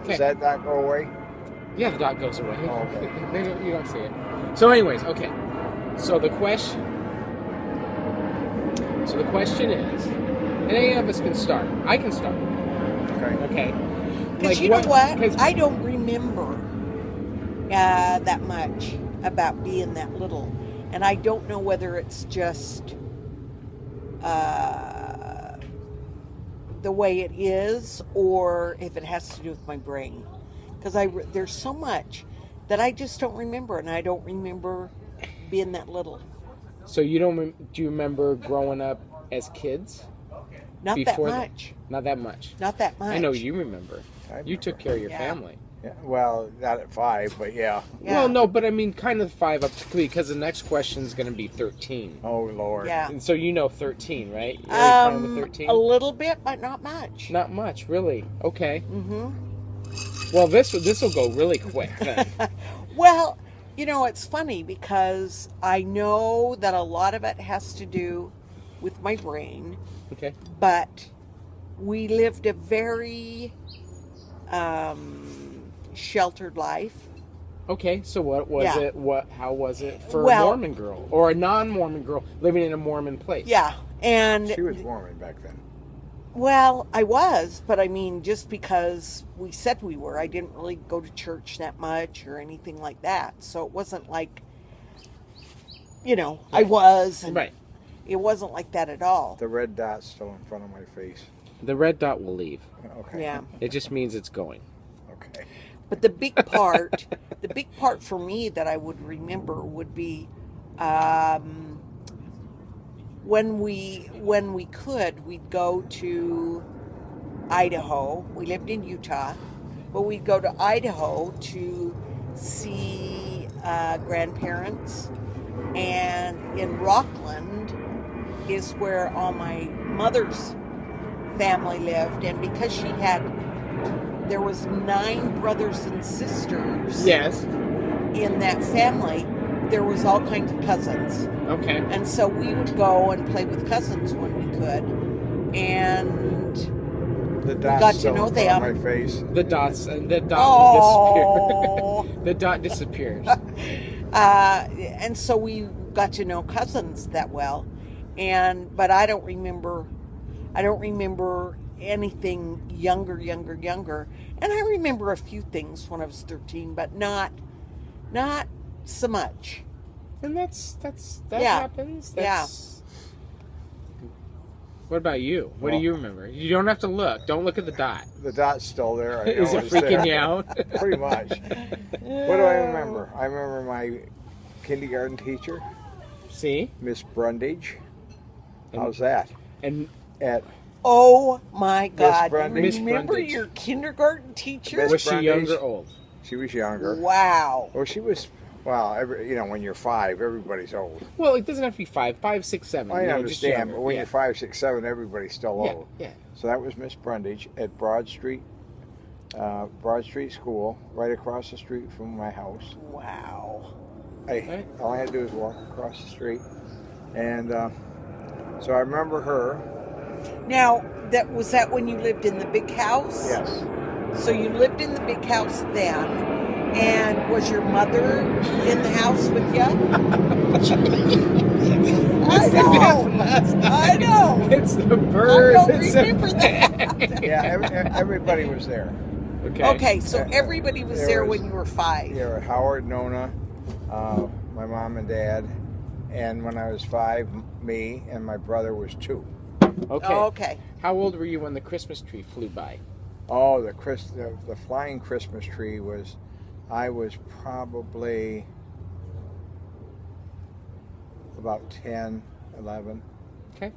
Okay. Does that not go away? Yeah, the dot goes away. Oh, okay. You don't see it. So, anyways, okay. So the question is, and any of us can start. I can start. Okay. Okay. Because you know what? I don't remember that much about being that little. And I don't know whether it's just the way it is or if it has to do with my brain. Because there's so much that I just don't remember. And I don't remember being that little. So you don't? Do you remember growing up as kids? Not that much. Not that much. Not that much. I know you remember. You took care of your family. Yeah, well, not at 5, but yeah. Well, no, but I mean, kind of 5 up to 3, because the next question is going to be 13. Oh, Lord. Yeah. And so you know 13, right? You're fine with 13? A little bit, but not much. Not much, really. Okay. Mm-hmm. Well, this will go really quick then. Well, you know, it's funny because I know that a lot of it has to do with my brain. Okay. But we lived a very sheltered life. Okay, so what was it? How was it for a Well, Mormon girl or a non-Mormon girl living in a Mormon place? Yeah, and She was Mormon back then. well, I was, but I mean, just because we said we were, I didn't really go to church that much or anything like that. So it wasn't like, I was, and Right. It wasn't like that at all. The red dot's still in front of my face. The red dot will leave. Okay. Yeah. It just means it's going. Okay. But the big part, for me that I would remember would be when we could, we'd go to Idaho. We lived in Utah, but we'd go to Idaho to see grandparents. And in Rockland is where all my mother's family lived. And because there was 9 brothers and sisters. Yes. In that family, there was all kinds of cousins. Okay. And so we would go and play with cousins when we could. And The we dot's got to still know in front them. of my face. The dot Oh. disappeared. The dot disappeared. And so we got to know cousins that well. But I don't remember anything younger. And I remember a few things when I was 13, but not so much. And that Yeah. happens. Yeah. What about you? What do you remember? You don't have to look. Don't look at the dot. The dot's still there. I know Is it it's freaking there. you out? Pretty much. What do I remember? I remember my kindergarten teacher, See? Miss Brundage. How's that? And Oh my God! Brundage. Remember Brundage. your kindergarten teacher? Miss was she young Brundage. or old? She was younger. Wow. Well, she was. Well, when you're 5, everybody's old. Well, it doesn't have to be 5, 6, 7. I just understand, younger. but when Yeah. you're 5, 6, 7, everybody's still Yeah, old. yeah. So that was Miss Brundage at Broad Street School, right across the street from my house. Wow. All I had to do was walk across the street, and so I remember her. Now, was that when you lived in the big house? Yes. So you lived in the big house then, and was your mother in the house with you? I know. It's the birds. I don't remember that. Yeah, everybody was there. Okay, so everybody was there when you were 5. Yeah, Howard, Nona, my mom and dad, and when I was 5, me and my brother was 2. Okay. Oh, okay. How old were you when the Christmas tree flew by? Oh, the flying Christmas tree I was probably about 10, 11. Okay.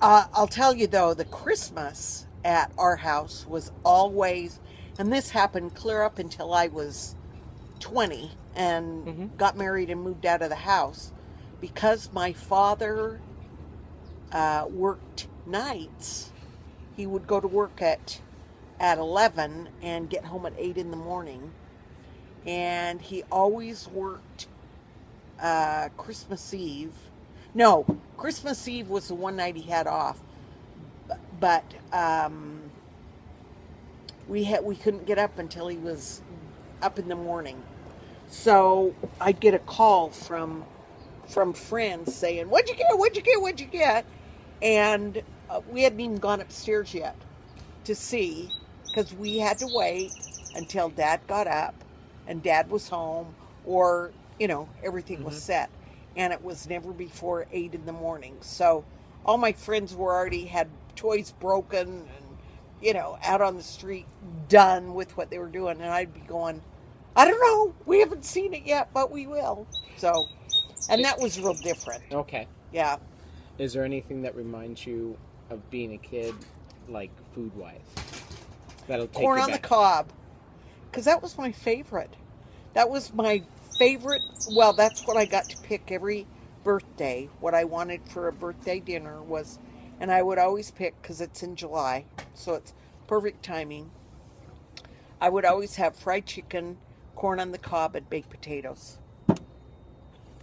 I'll tell you though, the Christmas at our house was always, and this happened clear up until I was 20 and got married and moved out of the house, because my father worked nights. He would go to work at 11 and get home at 8 in the morning, and he always worked Christmas Eve. No, Christmas Eve was the one night he had off, but we couldn't get up until he was up in the morning. So I'd get a call from friends saying, "What'd you get? What'd you get? What'd you get?" And we hadn't even gone upstairs yet to see, because we had to wait until Dad got up and Dad was home, or everything was set. And it was never before 8 in the morning. So all my friends were already had toys broken and out on the street, done with what they were doing, and I'd be going, "I don't know, we haven't seen it yet, but we will." So, and that was real different. Okay. Yeah. Is there anything that reminds you of being a kid, like food-wise? That'll take Corn you on the back. cob, because that was my favorite. That was my favorite. Well, that's what I got to pick every birthday. What I wanted for a birthday dinner was, and I would always pick, because it's in July, so it's perfect timing. I would always have fried chicken, corn on the cob, and baked potatoes.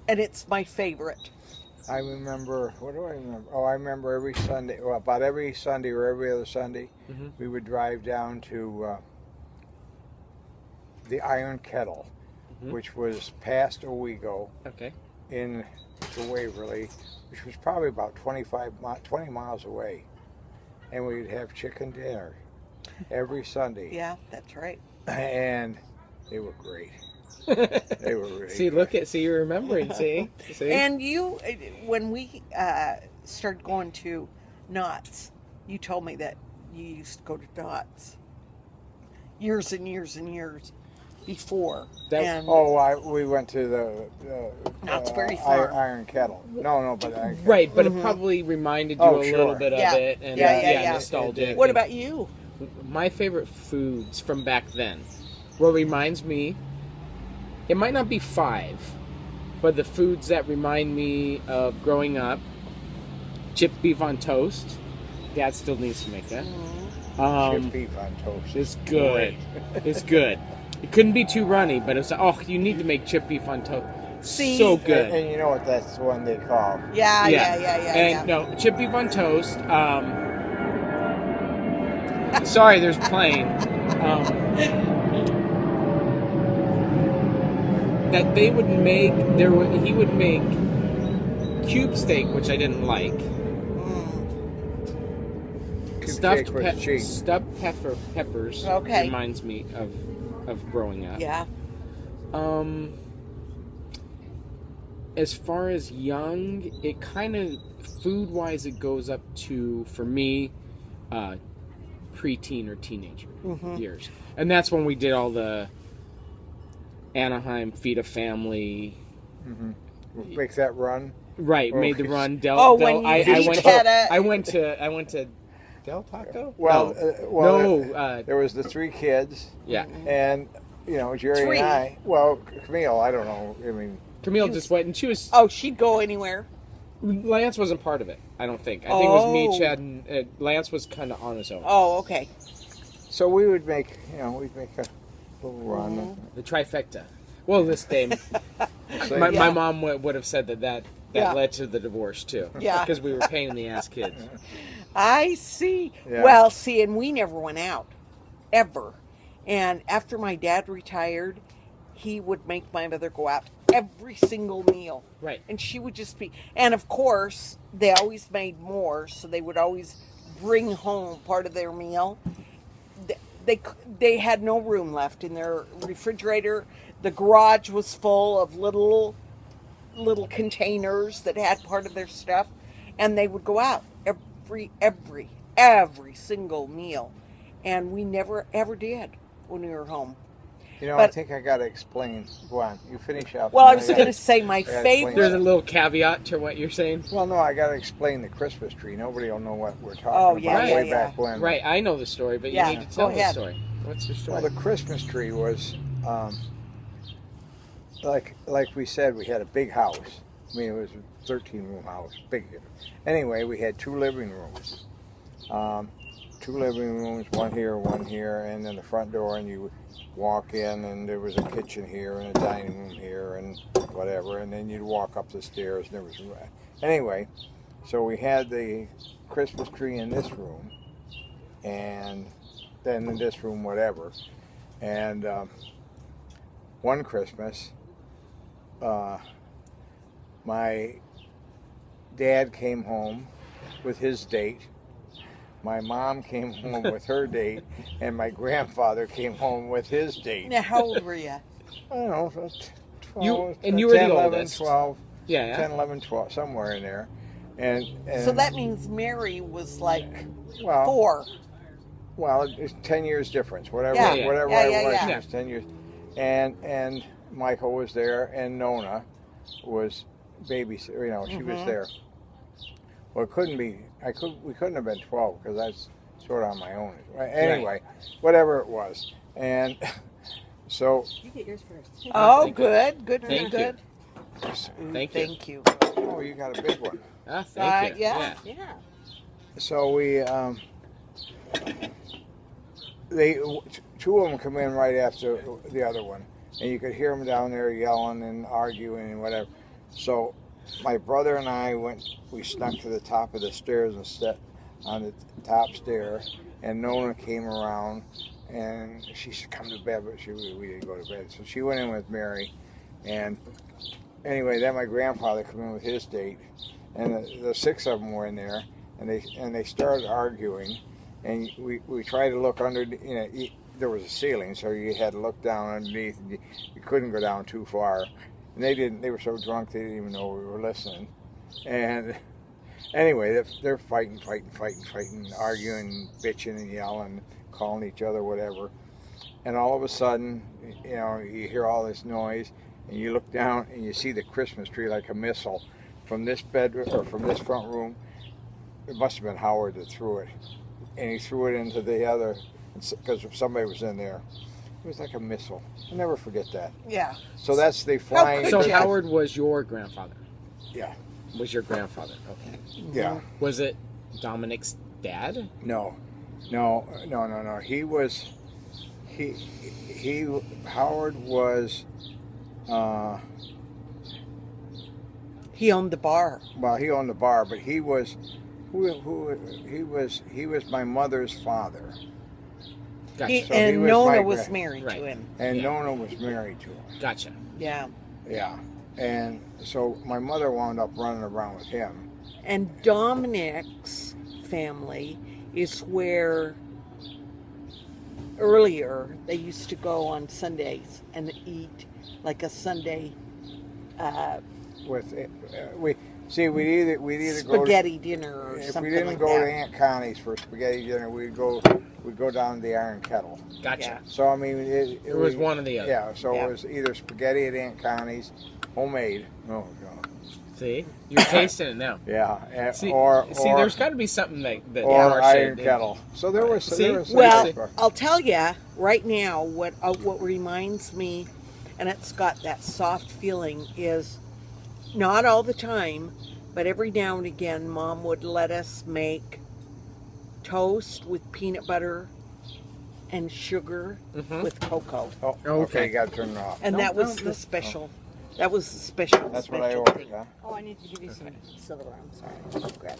And it's my favorite. I remember, what do I remember? Oh, I remember every Sunday, well, about every Sunday or every other Sunday, we would drive down to the Iron Kettle, which was past Owego in to Waverly, which was probably about 20 miles away. And we'd have chicken dinner every Sunday. Yeah, that's right. And they were great. They were really See, good. see, you're remembering. See. And you, when we started going to Knott's, you told me that you used to go to Knott's years and years and years before. We went to the Knott's-Berry Farm. Iron Kettle. No, but Right, but it probably reminded you a little bit of it, and nostalgic. What about you? My favorite foods from back then. What reminds me, it might not be 5, but the foods that remind me of growing up: chipped beef on toast. Dad still needs to make that. Chipped beef on toast. It's good. It's good. It couldn't be too runny, but it's you need to make chipped beef on toast. See, so good. And you know what that's the one they call? Yeah. And no, chipped beef on toast. Sorry, there's plane. That they would make. He would make cube steak, which I didn't like. Stuffed peppers. Reminds me of growing up. Yeah. As far as young, it kind of food-wise, it goes up to, for me, preteen or teenager years, and that's when we did all the Anaheim Feed a Family. Make that run. Right, made the run. I went to Del Taco. There was the 3 kids. Yeah, and Jerry and I. Well, Camille, I don't know. I mean, Camille just went, and she was. Oh, she'd go anywhere. Lance wasn't part of it. I don't think. I think it was me, Chad, and Lance was kind of on his own. Oh, okay. So we would make, we'd make a little run. The trifecta. Well, this day, my mom would have said that led to the divorce too. Yeah. Because we were pain in the ass kids. I see. Yeah. Well, see, and we never went out, ever. And after my dad retired, he would make my mother go out every single meal. Right. And she would just be, and of course, they always made more, so they would always bring home part of their meal. They had no room left in their refrigerator. The garage was full of little containers that had part of their stuff, and they would go out every single meal, and we never ever did when we were home. I think I got to explain. Go on, you finish up. Well, I was going to say my favorite. There's a little caveat to what you're saying. Well, no, I got to explain the Christmas tree. Nobody will know what we're talking about way back when. Right, I know the story, but you need to tell the story. What's your story? Well, the Christmas tree was, like we said, we had a big house. I mean, it was a 13-room house, big. Anyway, we had 2 living rooms. 2 living rooms, one here, and then the front door, and you walk in, and there was a kitchen here, and a dining room here, and whatever, and then you'd walk up the stairs, and there was... Anyway, so we had the Christmas tree in this room, and then in this room, whatever. And one Christmas, my dad came home with his date. My mom came home with her date, and my grandfather came home with his date. Now, how old were you? I don't know, 12, You were 10, the 11, oldest. 12, Yeah. 10, 11, 12, somewhere in there. And So that means Mary was like well, 4. Well, it's 10 years difference. Whatever, Yeah. whatever Yeah, I yeah, was, yeah. it was 10 years. And Michael was there, and Nona was babysitter. You know, she was there. Well, it couldn't be. We couldn't have been 12 because that's sort of on my own. Anyway, whatever it was, and so. You get yours first. Oh, Thank you. good, Thank good. Thank you. Oh, you got a big one. Thank you. Yeah. Yeah. So we, two of them come in right after the other one, and you could hear them down there yelling and arguing and whatever. So my brother and I we snuck to the top of the stairs and sat on the top stair, and Nona came around, and she said, come to bed, but we didn't go to bed. So she went in with Mary, and anyway, then my grandfather came in with his date, and the 6 of them were in there, and they started arguing, and we tried to look under, you know, there was a ceiling, so you had to look down underneath, and you couldn't go down too far, and they were so drunk they didn't even know we were listening, and anyway, they're fighting, arguing, bitching and yelling, calling each other whatever, and all of a sudden, you know, you hear all this noise, and you look down and you see the Christmas tree like a missile from this bedroom or from this front room. It must have been Howard that threw it, and he threw it into the other because somebody was in there. It was like a missile. I'll never forget that. Yeah. So that's the flying. So Howard was your grandfather? Yeah. Was your grandfather? Okay. Yeah. Was it Dominic's dad? No. He was. Howard was. He owned the bar. Well, he owned the bar, but he was. He was my mother's father. Gotcha. So and he was Nona my was married to him. And Yeah. Nona was married to him. Gotcha. Yeah. Yeah. And so my mother wound up running around with him. And Dominic's family is where earlier they used to go on Sundays and eat like a Sunday With we'd either spaghetti dinner go or to, if something we didn't like go that. to Aunt Connie's for spaghetti dinner, we'd go down to the Iron Kettle. Gotcha. Yeah. So I mean, It was one or the other. Yeah. So Yeah. it was either spaghetti at Aunt Connie's, homemade. Oh God. See, you're tasting it now. Yeah. See, or there's got to be something that or Marsha Iron did. Kettle. So there was. See? There was Well, I'll tell you right now what reminds me, and it's got that soft feeling, is not all the time, but every now and again, Mom would let us make toast with peanut butter and sugar with cocoa, Oh, Okay. okay. Got to turn it off. and No, that was no, the no. special. That was the special. That's what I special ordered. thing. Huh? Oh, I need to give you some silverware. I'm sorry. Grab it.